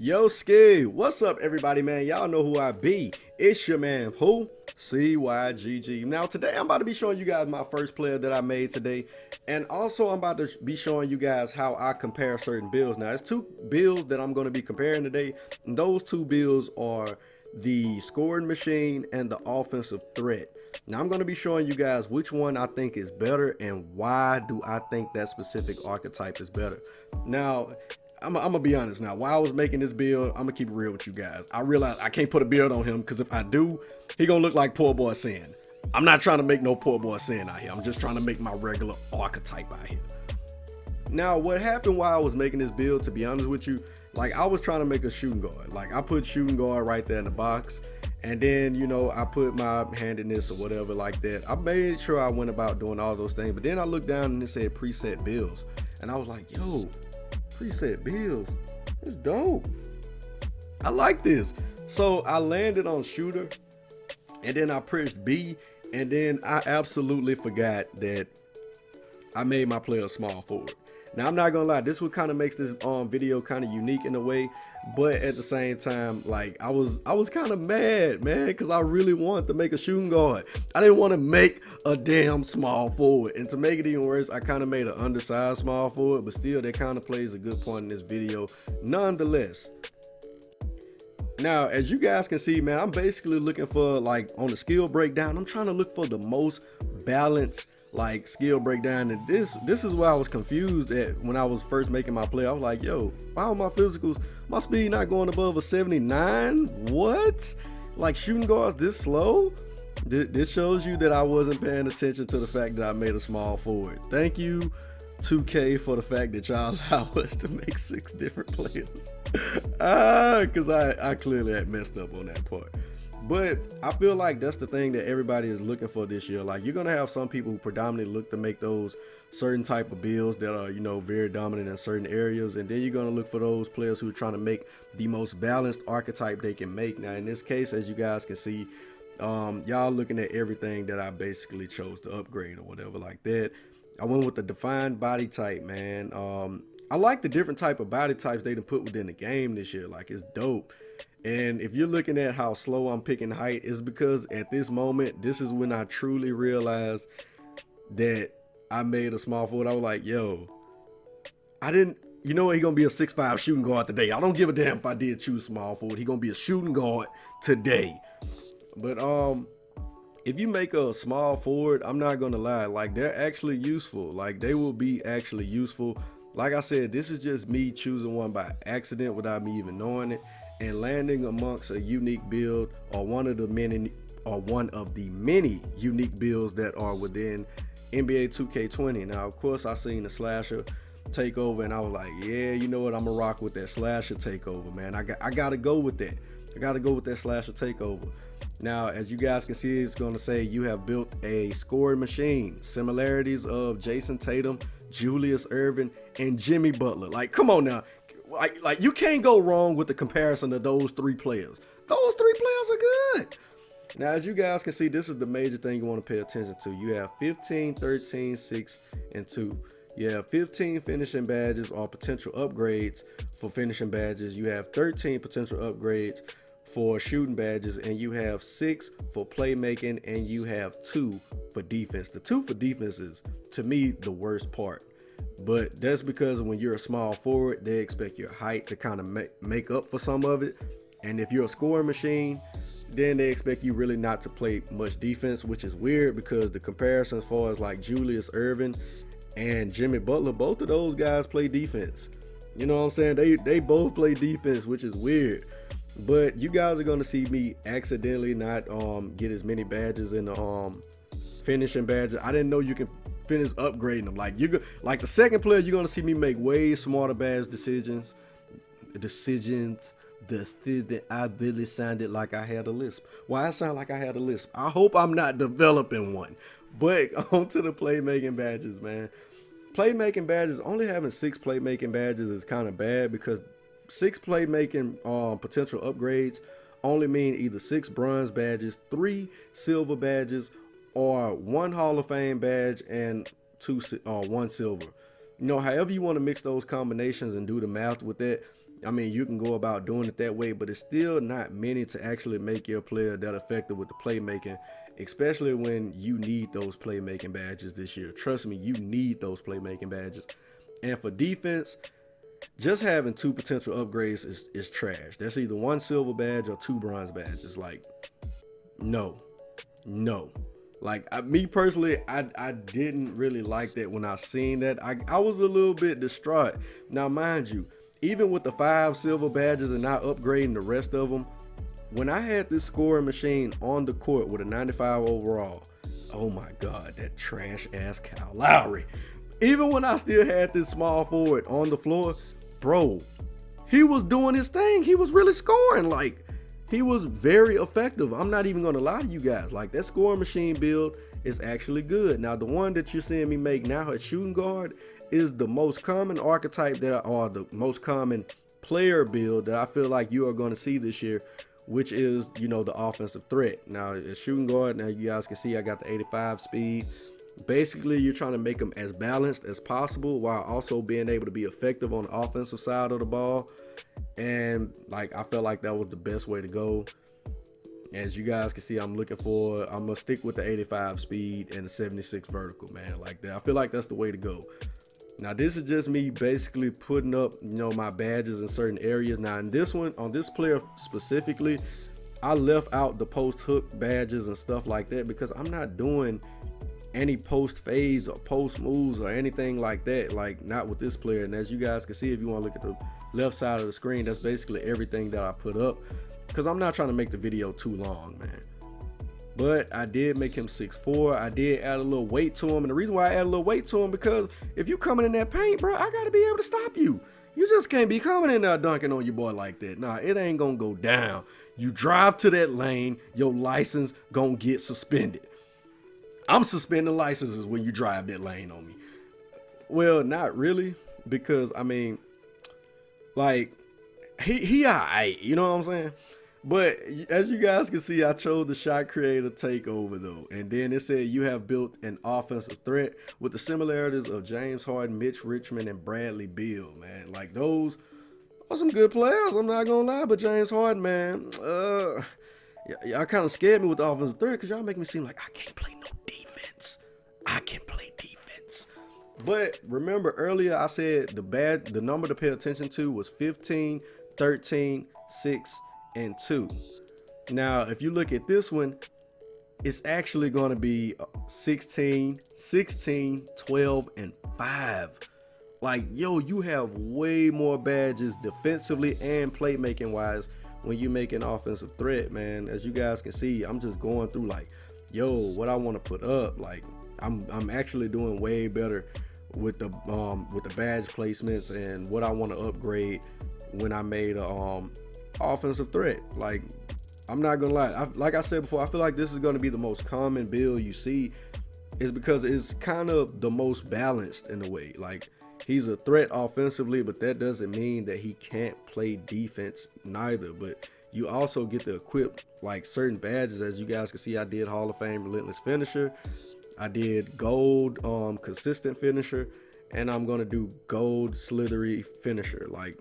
Yo, Ski, what's up, everybody, man? Y'all know who I be. It's your man, who? CYGG. Now, today I'm about to be showing you guys my first player that I made today. And also, I'm about to be showing you guys how I compare certain builds. Now, it's two builds that I'm going to be comparing today. And those two builds are the scoring machine and the offensive threat. Now, I'm going to be showing you guys which one I think is better and why do I think that specific archetype is better. Now, I'm gonna be honest now. While I was making this build, I'm gonna keep it real with you guys. I realized I can't put a build on him because if I do, he gonna look like poor boy Sin. I'm not trying to make no poor boy Sin out here. I'm just trying to make my regular archetype out here. Now, what happened while I was making this build, to be honest with you, like I was trying to make a shooting guard. Like I put shooting guard right there in the box. And then, you know, I put my handedness or whatever like that. I made sure I went about doing all those things. But then I looked down and it said preset builds. And I was like, yo, preset builds, it's dope. I like this. So I landed on shooter and then I pressed B and then I absolutely forgot that I made my player small forward. Now I'm not gonna lie, this what kind of makes this video kind of unique in a way, but at the same time, like I was kind of mad, man, because I really wanted to make a shooting guard. I didn't want to make a damn small forward, and to make it even worse, I kind of made an undersized small forward, but still that kind of plays a good point in this video nonetheless. Now, as you guys can see, man, I'm basically looking for, like, on the skill breakdown, I'm trying to look for the most balanced like skill breakdown. And this is where I was confused at when I was first making my play. I was like, yo, why are my physicals, my speed not going above a 79? What? Like shooting guards this slow? This shows you that I wasn't paying attention to the fact that I made a small forward. Thank you 2K for the fact that y'all allow us to make 6 different players. Because I clearly had messed up on that part. But I feel like that's the thing that everybody is looking for this year. Like you're gonna have some people who predominantly look to make those certain type of builds that are, you know, very dominant in certain areas, and then you're gonna look for those players who are trying to make the most balanced archetype they can make. Now in this case, as you guys can see, y'all looking at everything that I basically chose to upgrade or whatever like that. I went with the defined body type, man. I like the different type of body types they done put within the game this year. Like it's dope. And if you're looking at how slow I'm picking height, it's because at this moment, this is when I truly realized that I made a small forward. I was like, yo, you know what? He's going to be a 6'5" shooting guard today. I don't give a damn if I did choose small forward. He's going to be a shooting guard today. But if you make a small forward, I'm not going to lie. Like, they're actually useful. Like, they will be actually useful. Like I said, this is just me choosing one by accident without me even knowing it, and landing amongst a unique build or one of the many unique builds that are within NBA 2K20. Now, of course, I seen the slasher takeover and I was like, yeah, you know what? I'm gonna rock with that slasher takeover, man. I gotta go with that. I gotta go with that slasher takeover. Now, as you guys can see, it's gonna say you have built a scoring machine. Similarities of Jason Tatum, Julius Erving, and Jimmy Butler. Like, come on now. Like you can't go wrong with the comparison of those 3 players. Those 3 players are good. Now, as you guys can see, this is the major thing you want to pay attention to. You have 15, 13, 6, and 2. You have 15 finishing badges or potential upgrades for finishing badges. You have 13 potential upgrades for shooting badges, and you have 6 for playmaking, and you have 2 for defense. The 2 for defense is, to me, the worst part. But that's because when you're a small forward, they expect your height to kind of make up for some of it. And if you're a scoring machine, then they expect you really not to play much defense, which is weird because the comparison as far as like Julius Erving and Jimmy Butler, both of those guys play defense. You know what I'm saying? They both play defense, which is weird. But you guys are going to see me accidentally not get as many badges in the finishing badges. I didn't know you can finish upgrading them. Like the second player, you're gonna see me make way smarter badge decisions. I really sounded like I had a lisp. Why I sound like I had a lisp? I hope I'm not developing one. But onto the playmaking badges, man. Playmaking badges, only having 6 playmaking badges is kind of bad because 6 playmaking potential upgrades only mean either 6 bronze badges, 3 silver badges, or 1 Hall of Fame badge and 1 silver. You know, however you want to mix those combinations and do the math with that, I mean, you can go about doing it that way, but it's still not many to actually make your player that effective with the playmaking, especially when you need those playmaking badges this year. Trust me, you need those playmaking badges. And for defense, just having 2 potential upgrades is trash. That's either 1 silver badge or 2 bronze badges. Like, no, no. Like, me personally, I didn't really like that when I seen that. I was a little bit distraught. Now, mind you, even with the 5 silver badges and not upgrading the rest of them, when I had this scoring machine on the court with a 95 overall, oh my God, that trash ass Kyle Lowry. Even when I still had this small forward on the floor, bro, he was doing his thing. He was really scoring. Like, he was very effective. I'm not even going to lie to you guys. Like, that scoring machine build is actually good. Now, the one that you're seeing me make now at shooting guard is the most common archetype or the most common player build that I feel like you are going to see this year, which is, you know, the offensive threat. Now, at shooting guard, now you guys can see I got the 85 speed. Basically, you're trying to make them as balanced as possible while also being able to be effective on the offensive side of the ball. And like, I felt like that was the best way to go. As you guys can see, I'm gonna stick with the 85 speed and the 76 vertical, man. Like that, I feel like that's the way to go. Now, this is just me basically putting up, you know, my badges in certain areas. Now, in this one, on this player specifically, I left out the post hook badges and stuff like that because I'm not doing any post fades or post moves or anything like that, like not with this player. And as you guys can see, if you want to look at the left side of the screen, that's basically everything that I put up because I'm not trying to make the video too long, man. But I did make him 6'4". I did add a little weight to him, and the reason why I add a little weight to him because if you coming in that paint, bro, I gotta be able to stop you. You just can't be coming in there dunking on your boy like that. Nah, it ain't gonna go down. You drive to that lane, your license gonna get suspended. I'm suspending licenses when you drive that lane on me. Well, not really, because I mean, like, he alright, you know what I'm saying? But as you guys can see, I chose the shot creator takeover though, and then it said you have built an offensive threat with the similarities of James Harden, Mitch Richmond, and Bradley Beal. Man, like those are some good players. I'm not gonna lie, but James Harden, man, y'all kind of scared me with the offensive threat because y'all make me seem like I can't play no defense. I can play defense. But remember earlier I said the number to pay attention to was 15, 13, 6, and 2. Now, if you look at this one, it's actually going to be 16, 16, 12, and 5. Like, yo, you have way more badges defensively and playmaking wise when you make an offensive threat, man. As you guys can see, I'm just going through like, yo, what I want to put up. Like, I'm actually doing way better with the badge placements and what I want to upgrade when I made a offensive threat. Like, I'm not gonna lie, like I said before, I feel like this is gonna be the most common build you see, is because it's kind of the most balanced in a way. Like, he's a threat offensively, but that doesn't mean that he can't play defense neither. But you also get to equip like certain badges. As you guys can see, I did Hall of Fame Relentless Finisher, I did Gold Consistent Finisher, and I'm gonna do Gold Slithery Finisher. Like,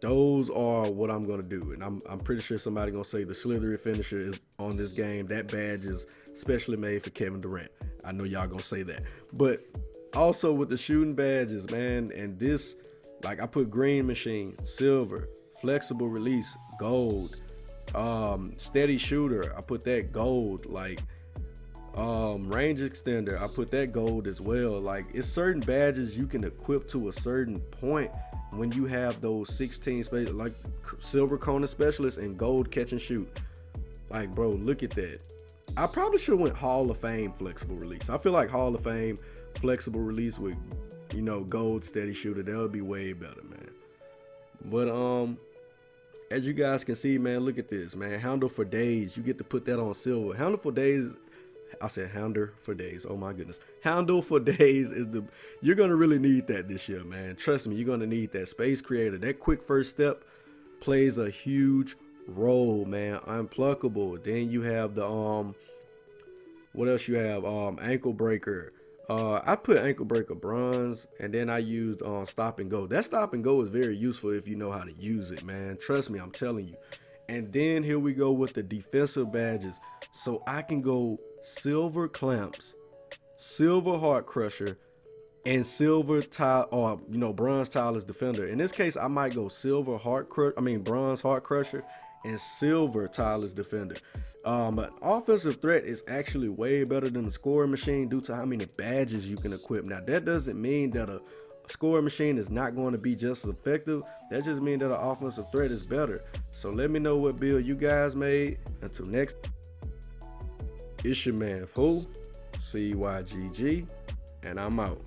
those are what I'm gonna do, and I'm pretty sure somebody gonna say the Slithery Finisher is on this game. That badge is specially made for Kevin Durant. I know y'all gonna say that, but also with the shooting badges, man, and this, like, I put Green Machine, Silver, Flexible Release, Gold, Steady Shooter, I put that Gold, like, Range Extender, I put that Gold as well. Like, it's certain badges you can equip to a certain point when you have those 16 space, like Silver Corner Specialist and Gold Catch and Shoot. Like, bro, look at that. I probably should have went Hall of Fame Flexible Release. I feel like Hall of Fame Flexible Release with, you know, Gold Steady Shooter, that would be way better, man. But as you guys can see, man, look at this, man. Handle for Days, you get to put that on Silver. Handle for Days, I said Handle for Days, oh my goodness. Handle for Days is you're gonna really need that this year, man. Trust me, you're gonna need that. Space Creator, that quick first step plays a huge role, man. Unpluckable. Then you have the what else you have? Ankle Breaker, I put ankle breaker bronze, and then I used stop and go. That stop and go is very useful if you know how to use it, man. Trust me, I'm telling you. And then here we go with the defensive badges. So I can go silver clamps, silver heart crusher, and silver tile, or bronze tireless defender. In this case, I might go silver bronze heart crusher and silver tireless defender. An offensive threat is actually way better than the scoring machine due to how many badges you can equip. Now that doesn't mean that a scoring machine is not going to be just as effective. That just means that an offensive threat is better. So let me know what build you guys made. Until next, it's your man Who, CYGG, and I'm out.